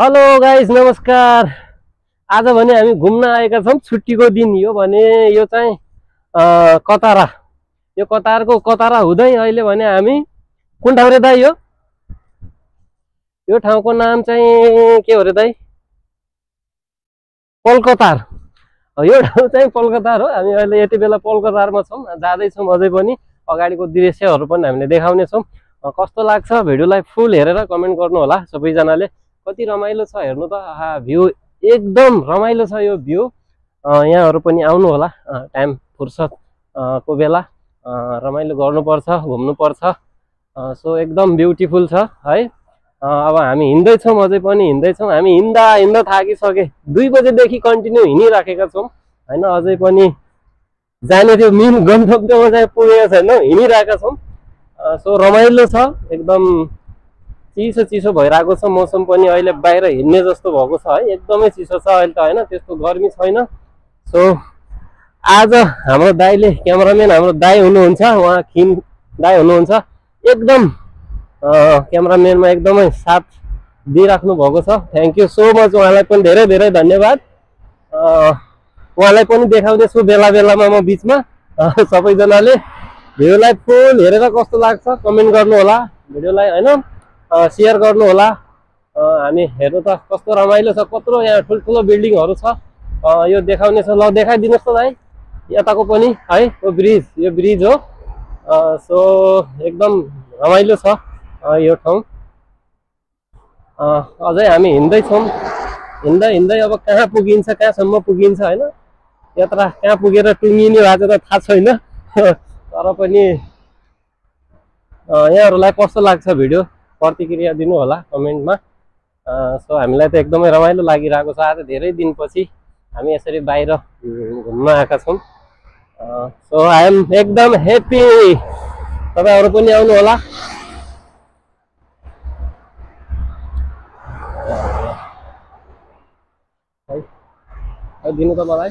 Hello guys, नमस्कार। आज भने हामी घुम्न आएका छौँ। छुट्टीको दिन यो भने यो चाहिँ कतारा। यो कतारको कतारा हुँदै अहिले भने हामी कुन ठाउँ रे दाइ? यो ठाउँको नाम चाहिँ के हो रे दाइ? पल्कतार। यो ठाउँ चाहिँ पल्कतार हो। हामी अहिले यति बेला पल्कतारमा छौँ, जाँदैछौँ। अझै पनि अगाडिको दृश्यहरू पनि हामीले देखाउने छौँ। कस्तो लाग्छ भिडियोलाई फुल हेरेर कमेन्ट गर्नु होला सबैजनाले। कति रमाइलो छ हेर्नु त। भ्यू एकदम रमाइलो छ यो भ्यू। यहाँहरू पनि आउनु होला टाइम फुर्सद को बेला। रमाइलो गर्नुपर्छ, घुम्नुपर्छ। सो एकदम ब्युटिफुल छ है। अब हामी हिँड्दैछौँ, अझै पनि हिँड्दैछौँ। हामी हिँड्दा हिँड्दा थाकिसके। 2 बजेदेखि कन्टिन्यू हिँडिराखेका छौँ होइन। अझै पनि जाने त्यो मेन गन्तव्यमा चाहिँ पुगेका छैनौँ, हिँडिरहेका छौँ। सो रमाइलो छ एकदम। चिसो चिसो भइरहेको छ मौसम पनि। अहिले बाहिर हिँड्ने जस्तो भएको छ है। एकदमै चिसो छ अहिले त होइन, त्यस्तो गर्मी छैन। सो आज हाम्रो दाइले, क्यामेराम्यान हाम्रो दाइ हुनुहुन्छ, उहाँ खिम दाइ हुनुहुन्छ। एकदम क्यामेराम्यानमा एकदमै साथ दिइराख्नु भएको छ। Thank you so much. उहाँलाई पनि धेरै धेरै धन्यवाद। उहाँलाई पनि देखाउँदैछु बेला बेलामा म बिचमा। सबैजनाले भिडियोलाई फुल हेरेर कस्तो लाग्छ कमेन्ट गर्नु होला भिडियोलाई होइन। सेयर गर्नु होला। हामी हेर्नु त कस्तो रमाइलो छ, कत्रो यहाँ ठुल्ठुलो बिल्डिङहरू छ। यो देखाउने छ, ल देखाइदिनुहोस् त दाइ यताको पनि है। यो ब्रिज हो। सो एकदम रमाइलो छ यो ठाउँ। अझै हामी हिँड्दैछौँ। हिँड्दै हिँड्दै अब कहाँ पुगिन्छ, कहाँसम्म पुगिन्छ होइन। यात्रा कहाँ पुगेर टुङ्गिने भएको त थाहा छैन। तर पनि यहाँहरूलाई कस्तो लाग्छ भिडियो प्रतिक्रिया दिनु होला कमेन्टमा। सो हामीलाई त एकदमै रमाइलो लागिरहेको छ। आज धेरै दिनपछि हामी यसरी बाहिर घुम्न आएका छौँ। सो आई एम एकदम ह्याप्पी। तपाईँहरू पनि आउनु होला। दिनु त मलाई।